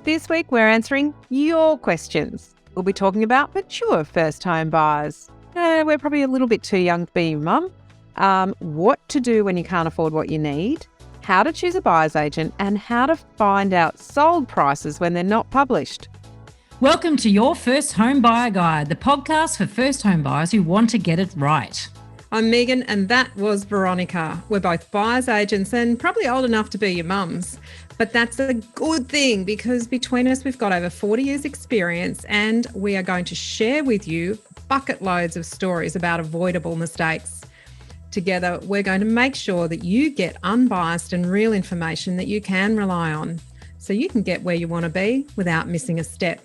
This week, we're answering your questions. We'll be talking about mature first home buyers. We're probably a little bit too young to be your mum. What to do when you can't afford what you need, how to choose a buyer's agent, and how to find out sold prices when they're not published. Welcome to Your First Home Buyer Guide, the podcast for first home buyers who want to get it right. I'm Meighan and that was Veronica. We're both buyer's agents and probably old enough to be your mums. But that's a good thing because between us, we've got over 40 years experience and we are going to share with you bucket loads of stories about avoidable mistakes. Together, we're going to make sure that you get unbiased and real information that you can rely on so you can get where you want to be without missing a step.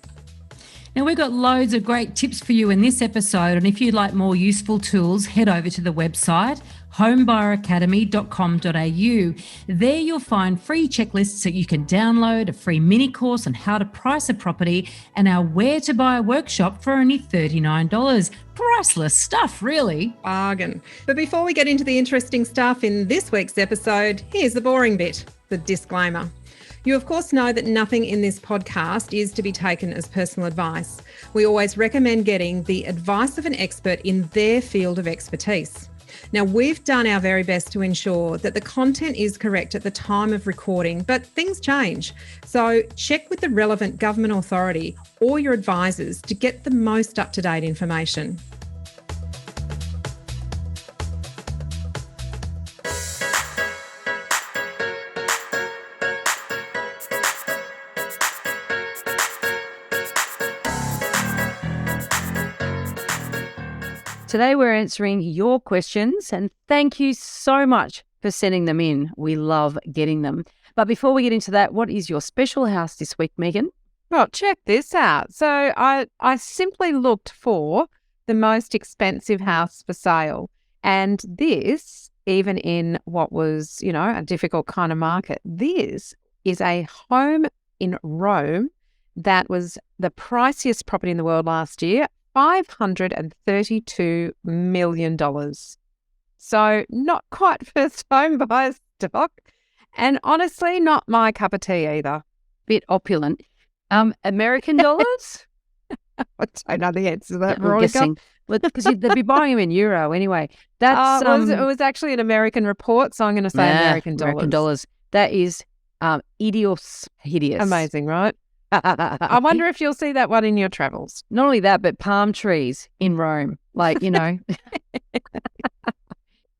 Now, we've got loads of great tips for you in this episode, and if you'd like more useful tools, head over to the website homebuyeracademy.com.au. There you'll find free checklists that you can download, a free mini course on how to price a property, and our Where to Buy workshop for only $39. Priceless stuff, really. Bargain. But before we get into the interesting stuff in this week's episode, here's the boring bit, the disclaimer. You, of course, know that nothing in this podcast is to be taken as personal advice. We always recommend getting the advice of an expert in their field of expertise. Now, we've done our very best to ensure that the content is correct at the time of recording, but things change. So check with the relevant government authority or your advisors to get the most up-to-date information. Today we're answering your questions and thank you so much for sending them in. We love getting them. But before we get into that, what is your special house this week, Meighan? Well, check this out. So I simply looked for the most expensive house for sale. And this, even in what was, a difficult kind of market, this is a home in Rome that was the priciest property in the world last year. $532 million. So not quite first home buyer stock. And honestly, not my cup of tea either. Bit opulent. American dollars? I don't know the answer to that, I'm Veronica. guessing. Well, because they'd be buying them in euro anyway. That's it was actually an American report, so I'm going to say American dollars. American dollars. That is hideous. Amazing, right? I wonder if you'll see that one in your travels. Not only that, but palm trees in Rome.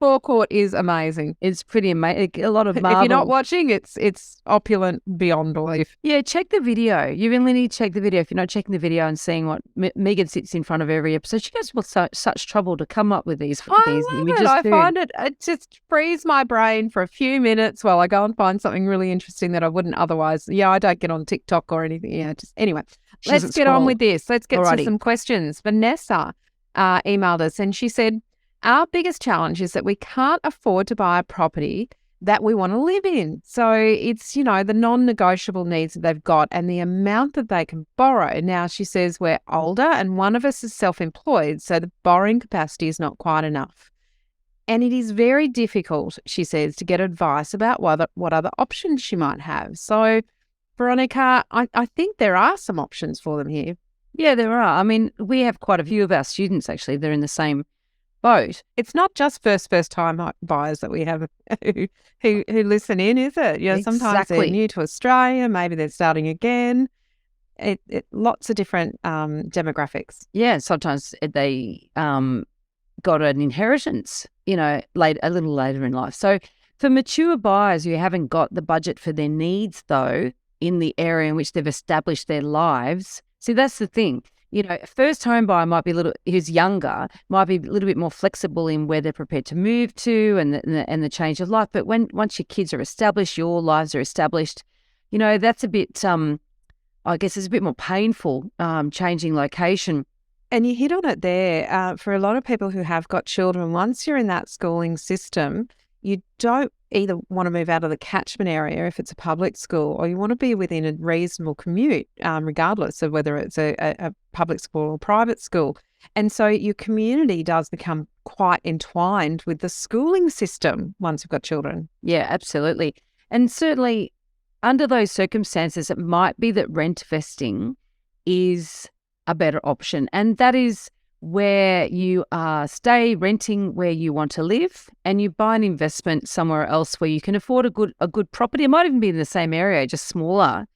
Forecourt is amazing. It's pretty amazing. A lot of marble. If you're not watching, it's opulent beyond belief. Yeah, check the video. You really need to check the video. If you're not checking the video and seeing what Meighan sits in front of every episode, she goes with such trouble to come up with these images. I find it just frees my brain for a few minutes while I go and find something really interesting that I wouldn't otherwise. Yeah, I don't get on TikTok or anything. Yeah, anyway. Let's get on with this. Let's get to some questions. Vanessa emailed us and she said, our biggest challenge is that we can't afford to buy a property that we want to live in. So it's, the non-negotiable needs that they've got and the amount that they can borrow. Now, she says we're older and one of us is self-employed, so the borrowing capacity is not quite enough. And it is very difficult, she says, to get advice about what other options she might have. So, Veronica, I think there are some options for them here. Yeah, there are. I mean, we have quite a few of our students, actually, they're in the same boat. It's not just first time buyers that we have who listen in, is it? Sometimes they're new to Australia, maybe they're starting again. Lots of different demographics. Yeah, sometimes they got an inheritance, a little later in life. So for mature buyers who haven't got the budget for their needs, though, in the area in which they've established their lives, see, that's the thing. A first home buyer who's younger, might be a little bit more flexible in where they're prepared to move to and the change of life. But once your kids are established, your lives are established, that's a bit, I guess it's a bit more painful, changing location. And you hit on it there. For a lot of people who have got children, once you're in that schooling system, you don't either want to move out of the catchment area if it's a public school, or you want to be within a reasonable commute, regardless of whether it's a public school or private school. And so your community does become quite entwined with the schooling system once you've got children. Yeah, absolutely. And certainly under those circumstances, it might be that rent vesting is a better option. And that is where you stay renting where you want to live, and you buy an investment somewhere else where you can afford a good property. It might even be in the same area, just smaller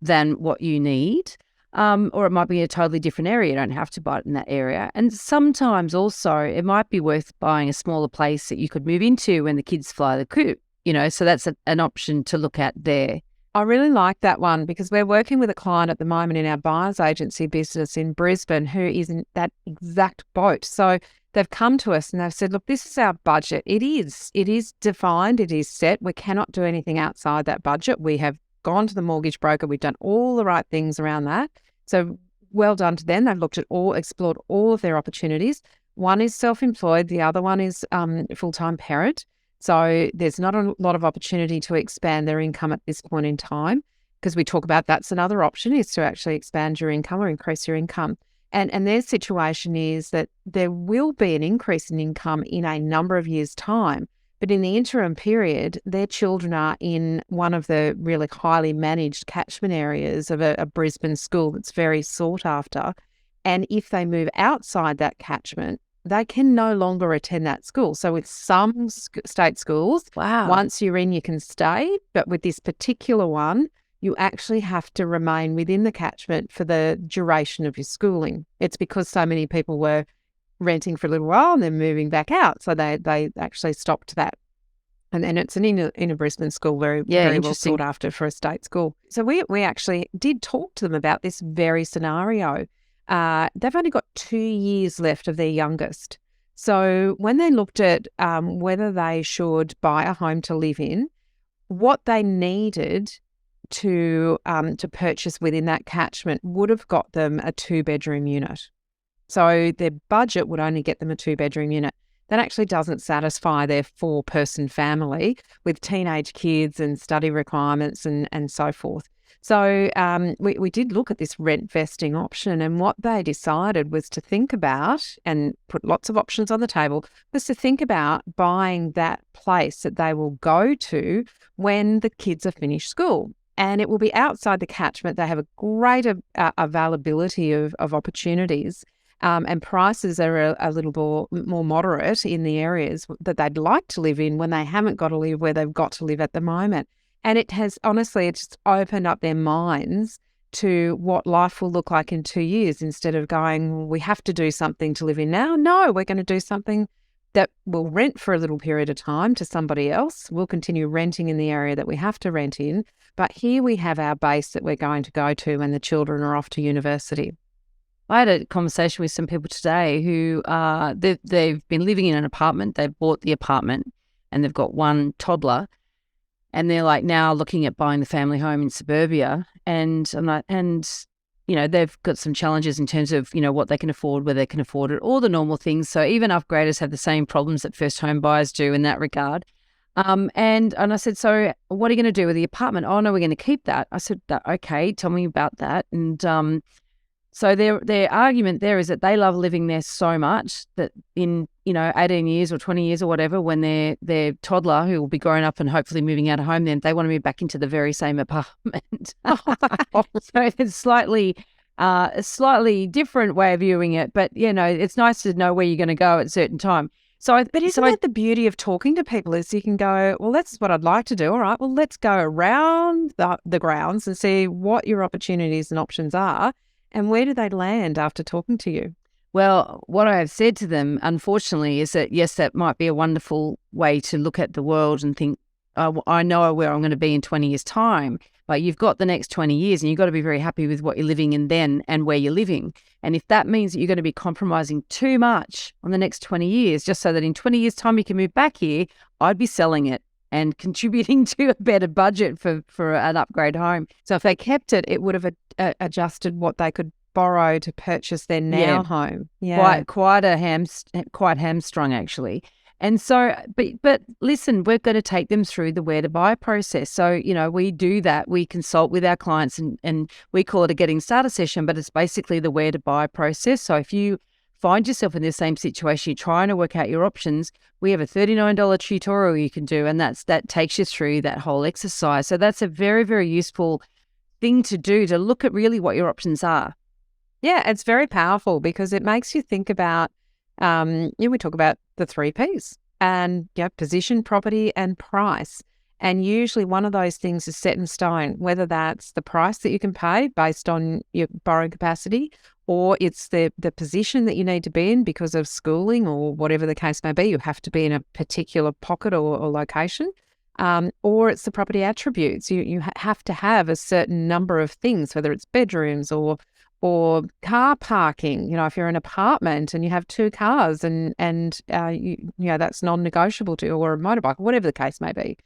than what you need. Or it might be a totally different area. You don't have to buy it in that area. And sometimes also it might be worth buying a smaller place that you could move into when the kids fly the coop, so that's an option to look at there. I really like that one because we're working with a client at the moment in our buyer's agency business in Brisbane who is in that exact boat. So they've come to us and they've said, look, this is our budget. It is defined. It is set. We cannot do anything outside that budget. We have gone to the mortgage broker. We've done all the right things around that. So well done to them. They've explored all of their opportunities. One is self-employed. The other one is full-time parent. So there's not a lot of opportunity to expand their income at this point in time, because we talk about that's another option, is to actually expand your income or increase your income. And their situation is that there will be an increase in income in a number of years' time. But in the interim period, their children are in one of the really highly managed catchment areas of a Brisbane school that's very sought after. And if they move outside that catchment, they can no longer attend that school. So with some state schools, once you're in, you can stay. But with this particular one, you actually have to remain within the catchment for the duration of your schooling. It's because so many people were renting for a little while and then moving back out. So they actually stopped that. And then it's an inner Brisbane school, very well sought after for a state school. So we actually did talk to them about this very scenario. They've only got 2 years left of their youngest. So when they looked at whether they should buy a home to live in, what they needed to purchase within that catchment would have got them a 2-bedroom unit. So their budget would only get them a 2-bedroom unit. That actually doesn't satisfy their 4-person family with teenage kids and study requirements and so forth. So we did look at this rent vesting option, and what they decided was to think about, and put lots of options on the table, was to think about buying that place that they will go to when the kids are finished school. And it will be outside the catchment. They have a greater availability of opportunities, and prices are a little more moderate in the areas that they'd like to live in when they haven't got to live where they've got to live at the moment. And it has, honestly, it's just opened up their minds to what life will look like in 2 years, instead of going, we have to do something to live in now. No, we're going to do something that will rent for a little period of time to somebody else. We'll continue renting in the area that we have to rent in. But here we have our base that we're going to go to when the children are off to university. I had a conversation with some people today who they've been living in an apartment. They've bought the apartment and they've got one toddler. And they're like now looking at buying the family home in suburbia, and they've got some challenges in terms of what they can afford, where they can afford it, all the normal things. So even upgraders have the same problems that first home buyers do in that regard. And I said, so what are you going to do with the apartment? Oh no, we're going to keep that. I said, okay, tell me about that. And so their argument there is that they love living there so much that in 18 years or 20 years or whatever, when their toddler, who will be growing up and hopefully moving out of home, then they want to move back into the very same apartment. So it's a slightly different way of viewing it, but it's nice to know where you're going to go at a certain time. But isn't that the beauty of talking to people, is you can go, well, that's what I'd like to do. All right, well, let's go around the grounds and see what your opportunities and options are, and where do they land after talking to you? Well, what I have said to them, unfortunately, is that, yes, that might be a wonderful way to look at the world and think, I know where I'm going to be in 20 years' time, but you've got the next 20 years and you've got to be very happy with what you're living in then and where you're living. And if that means that you're going to be compromising too much on the next 20 years, just so that in 20 years' time you can move back here, I'd be selling it and contributing to a better budget for an upgrade home. So if they kept it, it would have adjusted what they could borrow to purchase their home. Yeah, quite hamstrung actually. And so, but listen, we're going to take them through the where to buy process. So, we do that. We consult with our clients and we call it a getting started session, but it's basically the where to buy process. So if you find yourself in the same situation, you're trying to work out your options, we have a $39 tutorial you can do, and that takes you through that whole exercise. So that's a very, very useful thing to do, to look at really what your options are. Yeah, it's very powerful because it makes you think about, we talk about the 3 Ps and position, property and price. And usually one of those things is set in stone, whether that's the price that you can pay based on your borrowing capacity, or it's the position that you need to be in because of schooling or whatever the case may be. You have to be in a particular pocket or location, or it's the property attributes. You have to have a certain number of things, whether it's bedrooms or car parking. If you're in an apartment and you have 2 cars and that's non-negotiable to, or a motorbike, whatever the case may be.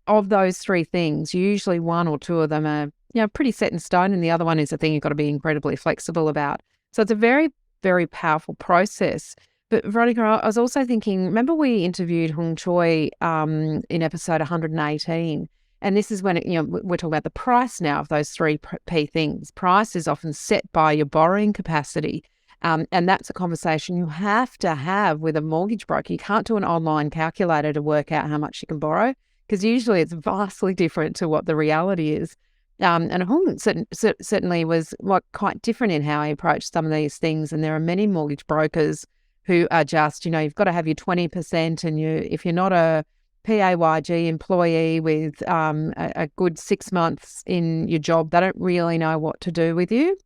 Of those 3 things, usually 1 or 2 of them are pretty set in stone, and the other one is a thing you've got to be incredibly flexible about. So it's a very, very powerful process. But Veronica, I was also thinking, remember we interviewed Hung Choi in episode 118, and this is when we're talking about the price now of those 3 P things. Price is often set by your borrowing capacity. And that's a conversation you have to have with a mortgage broker. You can't do an online calculator to work out how much you can borrow, because usually it's vastly different to what the reality is. And Hung certainly was quite different in how he approached some of these things. And there are many mortgage brokers who are just, you've got to have your 20%, and if you're not a PAYG employee with a good 6 months in your job, they don't really know what to do with you.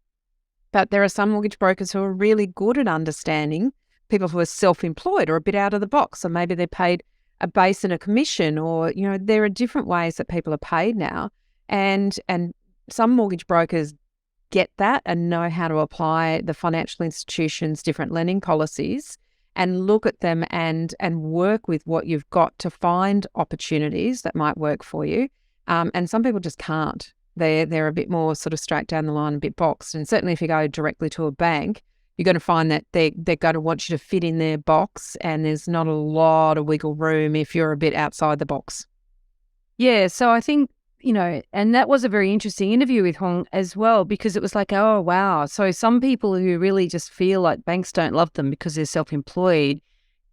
But there are some mortgage brokers who are really good at understanding people who are self-employed or a bit out of the box, or maybe they're paid a base and a commission, or there are different ways that people are paid now, and some mortgage brokers get that and know how to apply the financial institution's different lending policies and look at them and work with what you've got to find opportunities that might work for you. And some people just can't. They're a bit more sort of straight down the line, a bit boxed. And certainly if you go directly to a bank, you're going to find that they're going to want you to fit in their box, and there's not a lot of wiggle room if you're a bit outside the box. Yeah, so I think, and that was a very interesting interview with Hong as well, because it was like, oh, wow. So some people who really just feel like banks don't love them because they're self-employed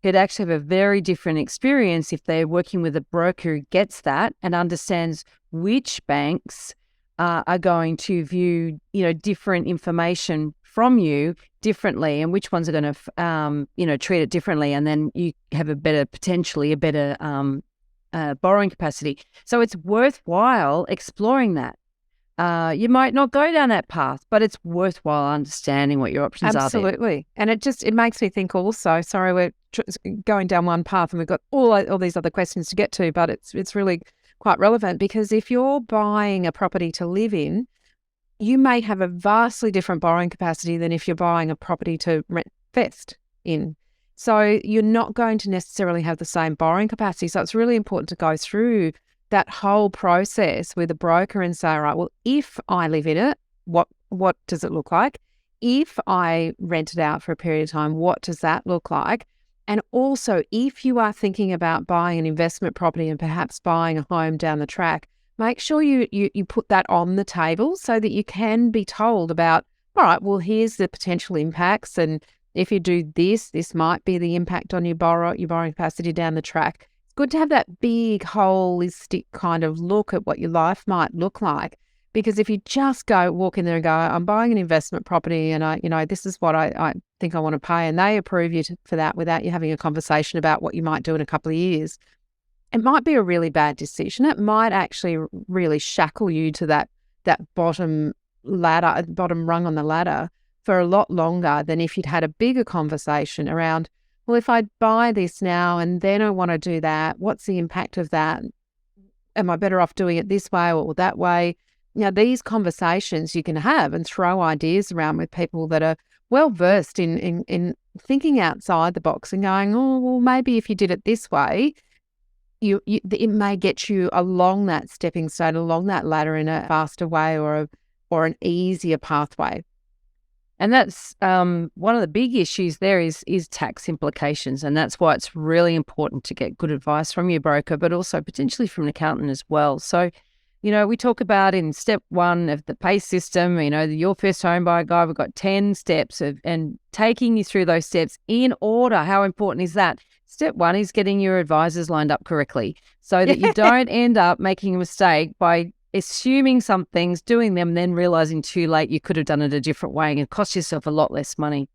could actually have a very different experience if they're working with a broker who gets that and understands which banks are going to view, different information from you differently, and which ones are going to, treat it differently. And then you have potentially a better borrowing capacity. So it's worthwhile exploring that. You might not go down that path, but it's worthwhile understanding what your options are. Absolutely. And it makes me think also, sorry, we're going down one path and we've got all these other questions to get to, but it's really quite relevant, because if you're buying a property to live in, you may have a vastly different borrowing capacity than if you're buying a property to invest in. So you're not going to necessarily have the same borrowing capacity. So it's really important to go through that whole process with a broker and say, all right, well, if I live in it, what does it look like? If I rent it out for a period of time, what does that look like? And also, if you are thinking about buying an investment property and perhaps buying a home down the track, make sure you put that on the table so that you can be told about, all right, well, here's the potential impacts. And if you do this might be the impact on your borrowing capacity down the track. It's good to have that big, holistic kind of look at what your life might look like. Because if you just walk in there and go, I'm buying an investment property and this is what I think I want to pay, and they approve you for that without you having a conversation about what you might do in a couple of years, it might be a really bad decision. It might actually really shackle you to that bottom rung on the ladder for a lot longer than if you'd had a bigger conversation around, well, if I buy this now and then I want to do that, what's the impact of that? Am I better off doing it this way or that way? These conversations you can have and throw ideas around with people that are well versed in thinking outside the box and going, oh, well, maybe if you did it this way, it may get you along that stepping stone, along that ladder in a faster way or an easier pathway. And that's one of the big issues there is tax implications. And that's why it's really important to get good advice from your broker, but also potentially from an accountant as well. So We talk about in step 1 of the PACE system, your first home buyer guide, we've got 10 steps and taking you through those steps in order. How important is that? Step 1 is getting your advisors lined up correctly so that you don't end up making a mistake by assuming some things, doing them, then realizing too late you could have done it a different way and cost yourself a lot less money.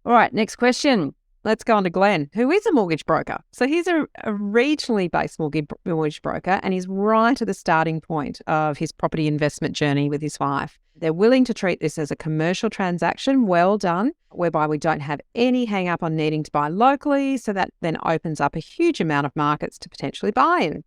All right, next question. Let's go on to Glenn, who is a mortgage broker. So he's a regionally based mortgage broker, and he's right at the starting point of his property investment journey with his wife. They're willing to treat this as a commercial transaction, well done, whereby we don't have any hang up on needing to buy locally. So that then opens up a huge amount of markets to potentially buy in.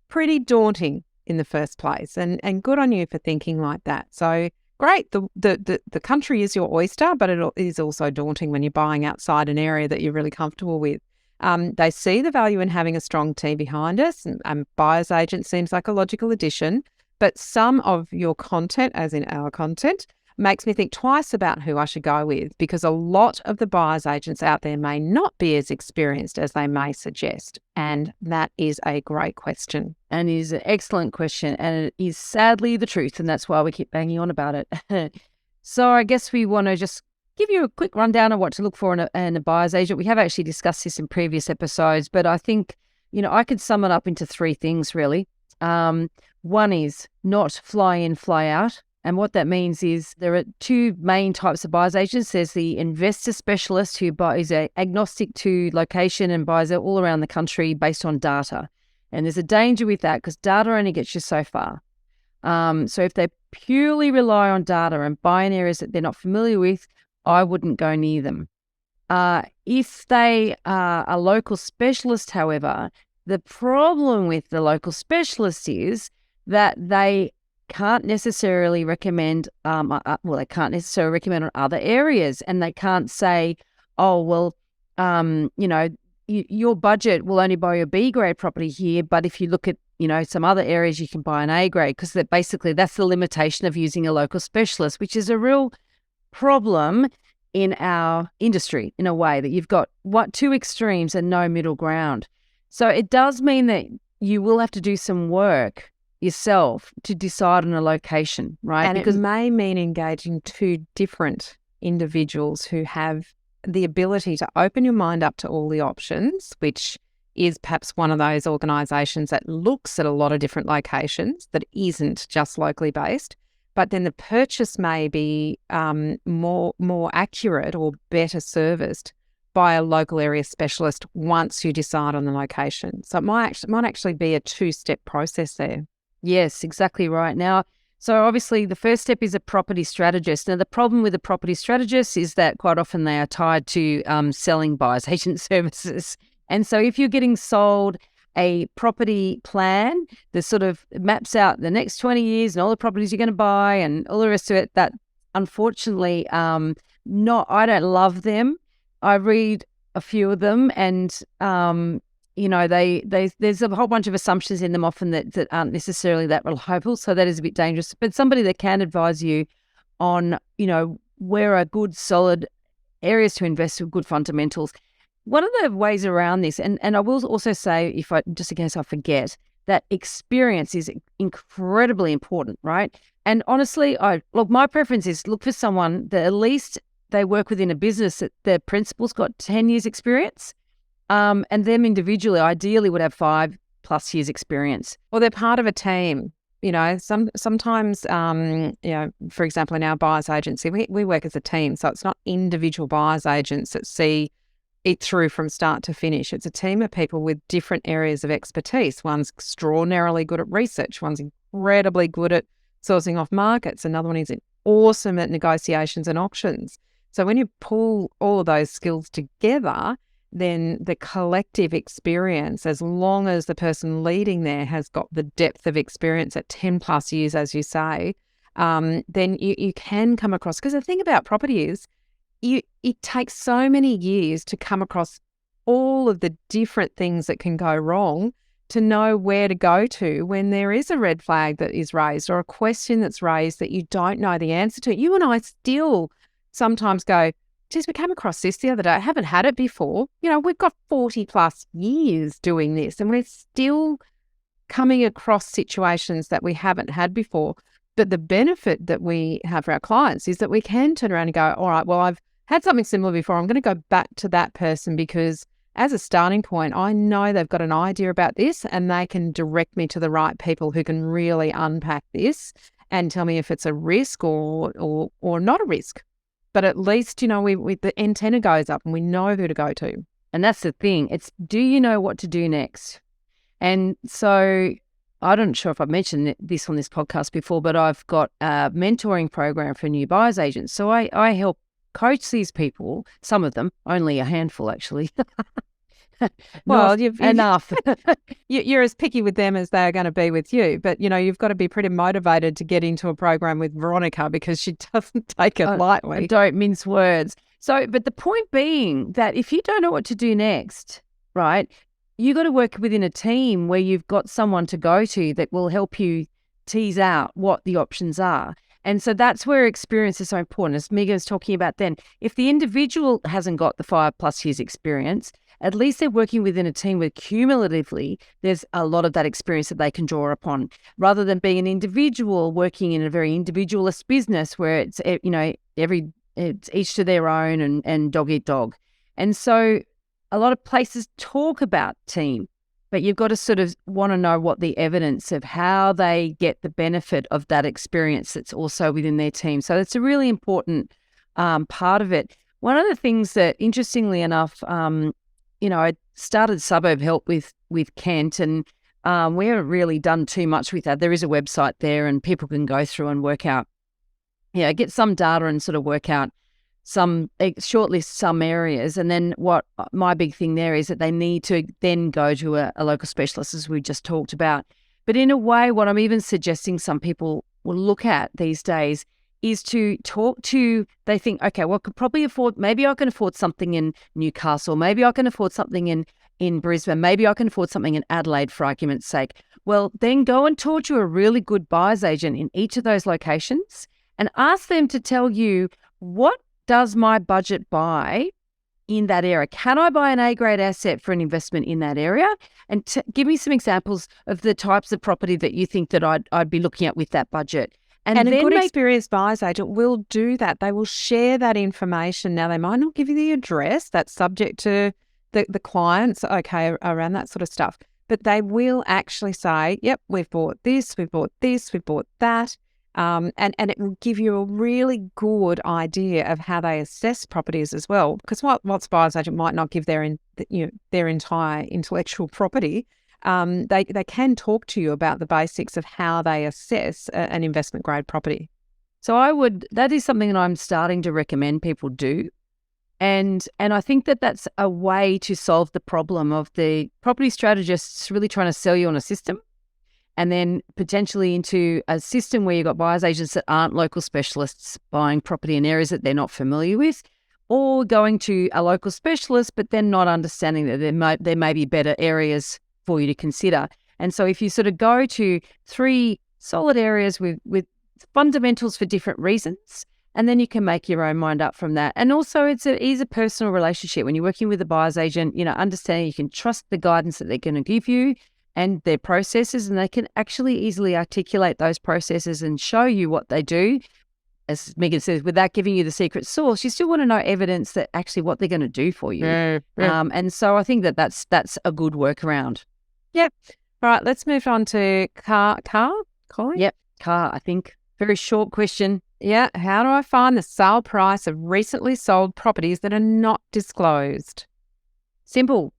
Pretty daunting in the first place, and good on you for thinking like that. So great. The country is your oyster, but it is also daunting when you're buying outside an area that you're really comfortable with. They see the value in having a strong team behind us, and buyer's agent seems like a logical addition. But some of your content, as in our content, makes me think twice about who I should go with, because a lot of the buyer's agents out there may not be as experienced as they may suggest. And that is a great question. And it is an excellent question. And it is sadly the truth. And that's why we keep banging on about it. So I guess we want to just give you a quick rundown of what to look for in a buyer's agent. We have actually discussed this in previous episodes, but I think, I could sum it up into 3 things really. One is not fly in, fly out. And what that means is there are 2 main types of buyer's agents. There's the investor specialist who is agnostic to location and buys all around the country based on data. And there's a danger with that because data only gets you so far. So if they purely rely on data and buy in areas that they're not familiar with, I wouldn't go near them. If they are a local specialist, however, the problem with the local specialist is that they can't necessarily recommend, they can't necessarily recommend on other areas, and they can't say, oh, well, your budget will only buy a B grade property here, but if you look at, some other areas, you can buy an A grade, because that's the limitation of using a local specialist, which is a real problem in our industry in a way that you've got 2 extremes and no middle ground. So it does mean that you will have to do some work yourself to decide on a location, right? And because it may mean engaging 2 different individuals who have the ability to open your mind up to all the options, which is perhaps one of those organisations that looks at a lot of different locations that isn't just locally based, but then the purchase may be more accurate or better serviced by a local area specialist once you decide on the location. So it might actually be a 2-step process there. Yes, exactly right. Now, so obviously the first step is a property strategist. Now, the problem with a property strategist is that quite often they are tied to selling buyer's agent services. And so if you're getting sold a property plan that sort of maps out the next 20 years and all the properties you're going to buy and all the rest of it, that unfortunately, I don't love them. I read a few of them, and there's a whole bunch of assumptions in them often that aren't necessarily that reliable. So that is a bit dangerous. But somebody that can advise you on, where are good, solid areas to invest with good fundamentals. One of the ways around this, and I will also say, just in case I forget, that experience is incredibly important, right? And honestly, my preference is look for someone that at least they work within a business that their principal's got 10 years experience. And them individually, ideally, would have 5+ years experience. Or they're part of a team. Sometimes, for example, in our buyer's agency, we work as a team. So it's not individual buyer's agents that see it through from start to finish. It's a team of people with different areas of expertise. One's extraordinarily good at research. One's incredibly good at sourcing off markets. Another one is awesome at negotiations and auctions. So when you pull all of those skills together, then the collective experience, as long as the person leading there has got the depth of experience at 10+ years, as you say, then you can come across, because the thing about property is it takes so many years to come across all of the different things that can go wrong to know where to go to when there is a red flag that is raised or a question that's raised that you don't know the answer to. You and I still sometimes go, geez, we came across this the other day. I haven't had it before. We've got 40+ years doing this and we're still coming across situations that we haven't had before. But the benefit that we have for our clients is that we can turn around and go, all right, well, I've had something similar before. I'm going to go back to that person because as a starting point, I know they've got an idea about this and they can direct me to the right people who can really unpack this and tell me if it's a risk or not a risk. But at least, you know, we the antenna goes up and we know who to go to. And that's the thing. It's, do you know what to do next? And so I'm not sure if I've mentioned this on this podcast before, but I've got a mentoring program for new buyer's agents. So I help coach these people, some of them, only a handful actually. Well, enough. You're as picky with them as they're going to be with you. But, you know, you've got to be pretty motivated to get into a program with Veronica because she doesn't take it lightly. Don't mince words. So, but the point being that if you don't know what to do next, right, you got to work within a team where you've got someone to go to that will help you tease out what the options are. And so that's where experience is so important, as Meighan was talking about then. If the individual hasn't got the 5+ years experience, at least they're working within a team where cumulatively there's a lot of that experience that they can draw upon, rather than being an individual working in a very individualist business where it's, you know, it's each to their own and dog eat dog. And so a lot of places talk about team, but you've got to sort of want to know what the evidence of how they get the benefit of that experience that's also within their team. So it's a really important part of it. One of the things that, interestingly enough, you know, I started Suburb Help with Kent, and we haven't really done too much with that. There is a website there and people can go through and work out, get some data and sort of work out shortlist some areas. And then what my big thing there is that they need to then go to a local specialist, as we just talked about. But in a way, what I'm even suggesting some people will look at these days is to talk to, they think, okay, well, maybe I can afford something in Newcastle, maybe I can afford something in Brisbane, maybe I can afford something in Adelaide, for argument's sake. Well, then go and talk to a really good buyer's agent in each of those locations and ask them to tell you, what does my budget buy in that area? Can I buy an A-grade asset for an investment in that area? And give me some examples of the types of property that you think that I'd be looking at with that budget. And a good experienced buyer's agent will do that. They will share that information. Now, they might not give you the address. That's subject to the clients, okay, around that sort of stuff. But they will actually say, yep, we've bought this, we've bought this, we've bought that. And it will give you a really good idea of how they assess properties as well. Because whilst buyer's agent might not give their entire intellectual property, they can talk to you about the basics of how they assess an investment grade property. So that is something that I'm starting to recommend people do. And I think that that's a way to solve the problem of the property strategists really trying to sell you on a system, and then potentially into a system where you've got buyer's agents that aren't local specialists buying property in areas that they're not familiar with, or going to a local specialist, but then not understanding that there may be better areas for you to consider. And so if you sort of go to 3 solid areas with fundamentals for different reasons, and then you can make your own mind up from that. And also it is a personal relationship. When you're working with a buyer's agent, understanding you can trust the guidance that they're going to give you and their processes, and they can actually easily articulate those processes and show you what they do. As Meighan says, without giving you the secret sauce, you still want to know evidence that actually what they're going to do for you. Yeah. And so I think that's a good workaround. Yep. All right, let's move on to car, Colin? Yep, car, I think. Very short question. Yeah. How do I find the sale price of recently sold properties that are not disclosed? Simple.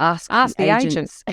Ask the agents.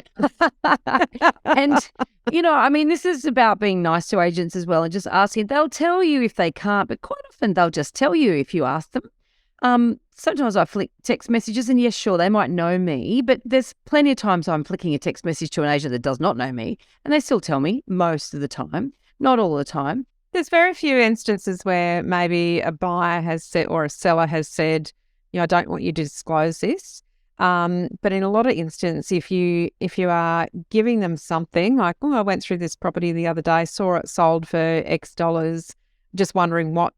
And, this is about being nice to agents as well and just asking. They'll tell you if they can't, but quite often they'll just tell you if you ask them. Sometimes I flick text messages and yes, sure, they might know me, but there's plenty of times I'm flicking a text message to an agent that does not know me and they still tell me most of the time, not all the time. There's very few instances where maybe a buyer has said or a seller has said, I don't want you to disclose this. But in a lot of instances, if you are giving them something like, I went through this property the other day, saw it sold for X dollars, just wondering what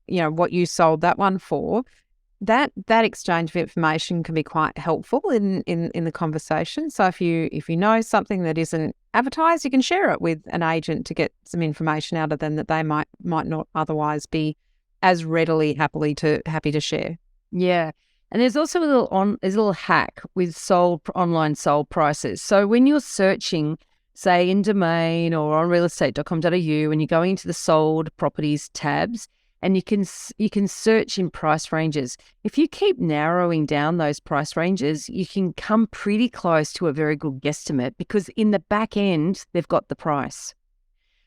you sold that one for. that exchange of information can be quite helpful in the conversation. So if you know something that isn't advertised, you can share it with an agent to get some information out of them that they might not otherwise be as readily happy to share. Yeah. And there's also a little hack with online sold prices. So when you're searching, say in Domain or on realestate.com.au, and you're going into the sold properties tabs, and you can search in price ranges. If you keep narrowing down those price ranges, you can come pretty close to a very good guesstimate, because in the back end, they've got the price.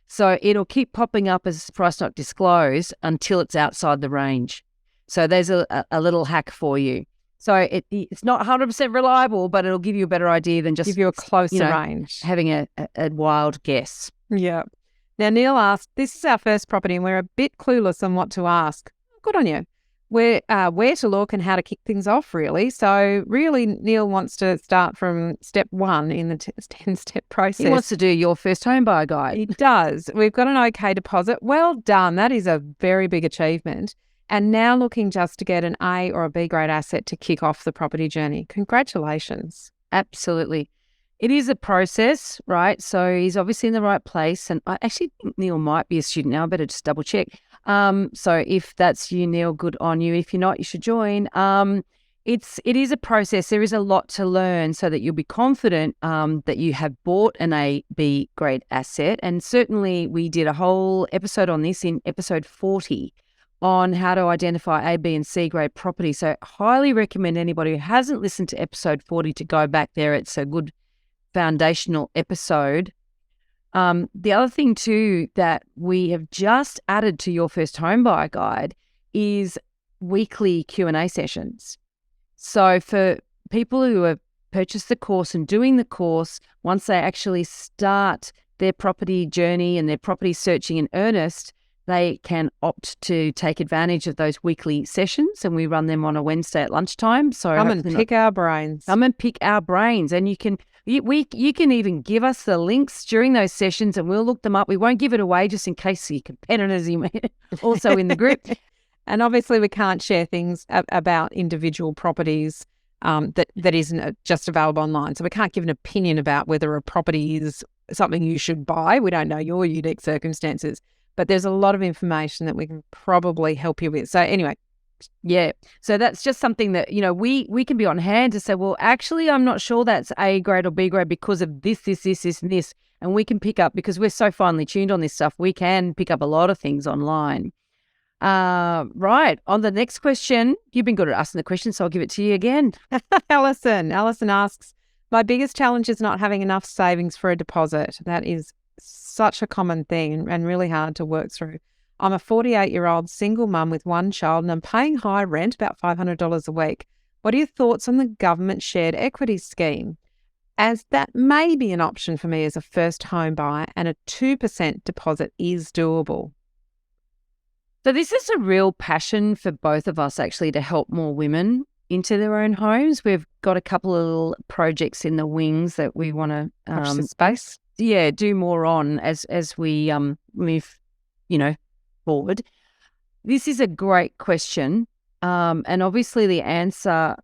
So it'll keep popping up as price not disclosed until it's outside the range. So there's a little hack for you. So it's not 100% reliable, but it'll give you a better idea than just give you a closer range, having a wild guess. Yeah. Now, Neil asked, this is our first property and we're a bit clueless on what to ask. Good on you. Where to look and how to kick things off, really. So really, Neil wants to start from step 1 in the 10-step process. He wants to do your first home buyer guide. He does. We've got an okay deposit. Well done. That is a very big achievement. And now looking just to get an A or a B grade asset to kick off the property journey. Congratulations. Absolutely. It is a process, right? So he's obviously in the right place. And I actually think Neil might be a student now. I better just double check. So if that's you, Neil, good on you. If you're not, you should join. It is a process. There is a lot to learn so that you'll be confident that you have bought an A, B grade asset. And certainly we did a whole episode on this in episode 40 on how to identify A, B and C grade property. So highly recommend anybody who hasn't listened to episode 40 to go back there. It's a good foundational episode. The other thing too that we have just added to your first home buyer guide is weekly Q&A sessions. So for people who have purchased the course and doing the course, once they actually start their property journey and their property searching in earnest, they can opt to take advantage of those weekly sessions, and we run them on a Wednesday at lunchtime. So come and pick our brains. Come and pick our brains, and you can even give us the links during those sessions, and we'll look them up. We won't give it away just in case your competitors also in the group. And obviously, we can't share things about individual properties that isn't just available online. So we can't give an opinion about whether a property is something you should buy. We don't know your unique circumstances. But there's a lot of information that we can probably help you with. So anyway, yeah. So that's just something that, we can be on hand to say, well, actually, I'm not sure that's A grade or B grade because of this, and this. And we can pick up, because we're so finely tuned on this stuff, we can pick up a lot of things online. Right. On the next question, you've been good at asking the question, so I'll give it to you again. Alison asks, my biggest challenge is not having enough savings for a deposit. That is such a common thing and really hard to work through. I'm a 48-year-old single mum with one child and I'm paying high rent, about $500 a week. What are your thoughts on the government shared equity scheme? As that may be an option for me as a first home buyer, and a 2% deposit is doable. So this is a real passion for both of us, actually, to help more women into their own homes. We've got a couple of little projects in the wings that we want to watch the space. Yeah, do more on as we move, forward. This is a great question, and obviously the answer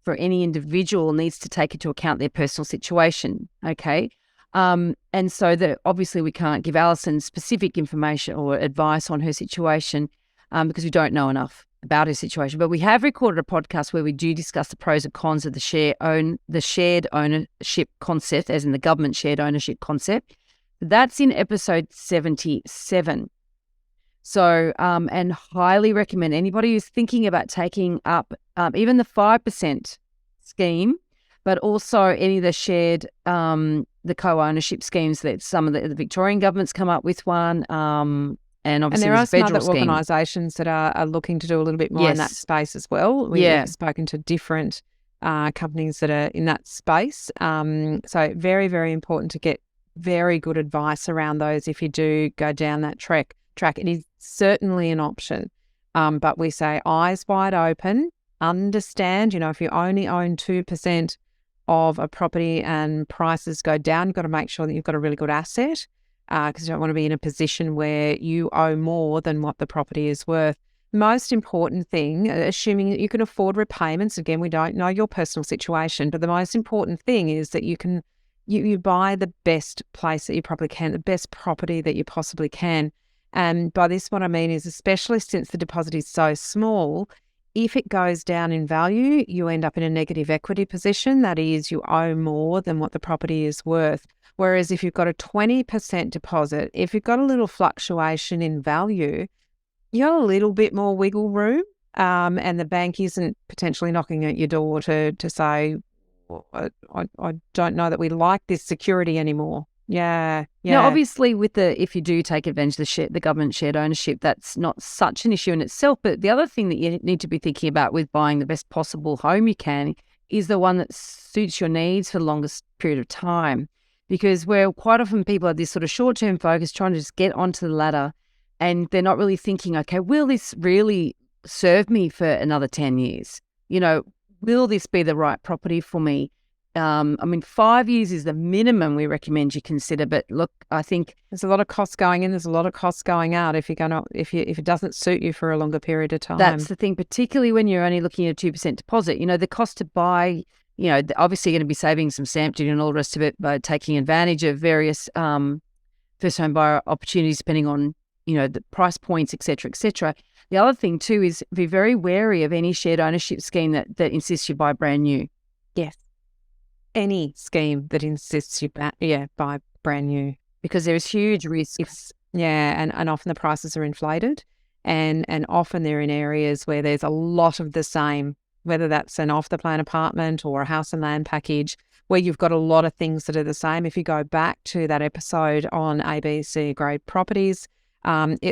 for any individual needs to take into account their personal situation. Okay, and so that obviously we can't give Alison specific information or advice on her situation because we don't know enough about her situation. But we have recorded a podcast where we do discuss the pros and cons of the shared ownership concept, as in the government shared ownership concept. That's in episode 77. So, and highly recommend anybody who's thinking about taking up even the 5% scheme, but also any of the shared, the co-ownership schemes that some of the Victorian government's come up with one. And obviously there are some other scheme. organisations that are looking to do a little bit more in that space as well. We've spoken to different companies that are in that space. So very, very important to get very good advice around those if you do go down that track. It is certainly an option, but we say eyes wide open, understand, if you only own 2% of a property and prices go down, you've got to make sure that you've got a really good asset, because you don't want to be in a position where you owe more than what the property is worth. most important thing, assuming that you can afford repayments, again, we don't know your personal situation, but the most important thing is that you buy the best place that you probably can, the best property that you possibly can. And by this, what I mean is, especially since the deposit is so small, if it goes down in value, you end up in a negative equity position. That is, you owe more than what the property is worth. Whereas if you've got a 20% deposit, if you've got a little fluctuation in value, you got a little bit more wiggle room, and the bank isn't potentially knocking at your door to say, I don't know that we like this security anymore. Yeah. Now, obviously, if you do take advantage of the government shared ownership, that's not such an issue in itself. But the other thing that you need to be thinking about with buying the best possible home you can is the one that suits your needs for the longest period of time. Because where quite often people have this sort of short-term focus, trying to just get onto the ladder, and they're not really thinking, okay, will this really serve me for another 10 years? Will this be the right property for me? 5 years is the minimum we recommend you consider. But look, I think there's a lot of costs going in. There's a lot of costs going out if it doesn't suit you for a longer period of time. That's the thing, particularly when you're only looking at a 2% deposit. The cost to buy, obviously you're going to be saving some stamp duty and all the rest of it by taking advantage of various first home buyer opportunities, depending on the price points, et cetera, et cetera. The other thing too is be very wary of any shared ownership scheme that insists you buy brand new. Yes. Any scheme that insists you buy brand new, because there is huge risks. And often the prices are inflated, and often they're in areas where there's a lot of the same, whether that's an off-the-plan apartment or a house and land package, where you've got a lot of things that are the same. If you go back to that episode on A, B, C grade properties,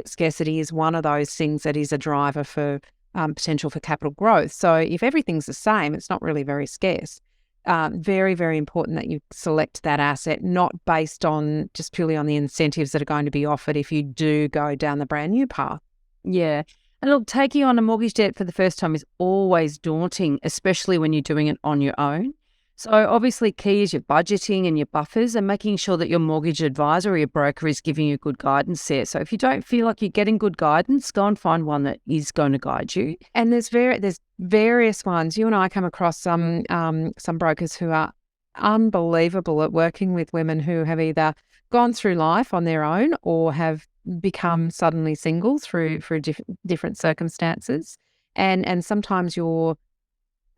scarcity is one of those things that is a driver for potential for capital growth. So if everything's the same, it's not really very scarce. Very, very important that you select that asset, not based on just purely on the incentives that are going to be offered if you do go down the brand new path. Yeah. And look, taking on a mortgage debt for the first time is always daunting, especially when you're doing it on your own. So obviously key is your budgeting and your buffers, and making sure that your mortgage advisor or your broker is giving you good guidance there. So if you don't feel like you're getting good guidance, go and find one that is going to guide you. And there's various ones. You and I come across some brokers who are unbelievable at working with women who have either gone through life on their own or have become suddenly single through different circumstances. And sometimes you're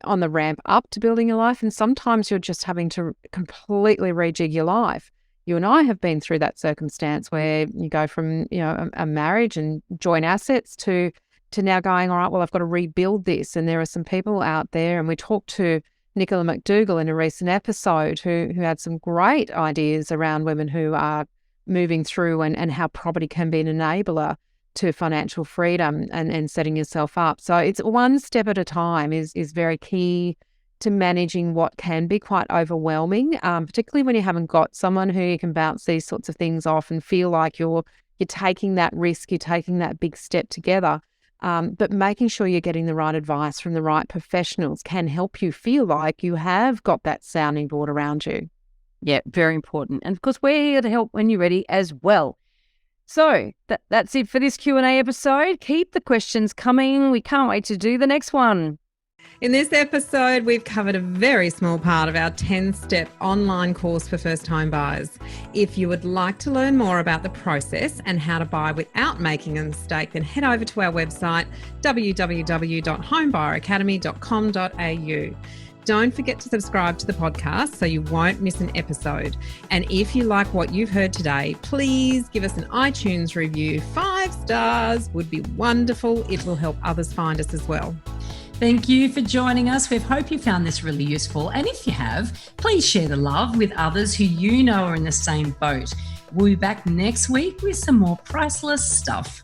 on the ramp up to building your life, and sometimes you're just having to completely rejig your life. You and I have been through that circumstance where you go from a marriage and joint assets to now going, all right, well, I've got to rebuild this. And there are some people out there, and we talked to Nicola McDougall in a recent episode who had some great ideas around women who are moving through and how property can be an enabler to financial freedom and setting yourself up. So it's one step at a time is very key to managing what can be quite overwhelming, particularly when you haven't got someone who you can bounce these sorts of things off and feel like you're taking that risk, you're taking that big step together. But making sure you're getting the right advice from the right professionals can help you feel like you have got that sounding board around you. Yeah, very important. And of course, we're here to help when you're ready as well. So that's it for this Q&A episode. Keep the questions coming. We can't wait to do the next one. In this episode, we've covered a very small part of our 10-step online course for first-time buyers. If you would like to learn more about the process and how to buy without making a mistake, then head over to our website, www.homebuyeracademy.com.au. Don't forget to subscribe to the podcast so you won't miss an episode. And if you like what you've heard today, please give us an iTunes review. 5 stars would be wonderful. It will help others find us as well. Thank you for joining us. We hope you found this really useful. And if you have, please share the love with others who you know are in the same boat. We'll be back next week with some more priceless stuff.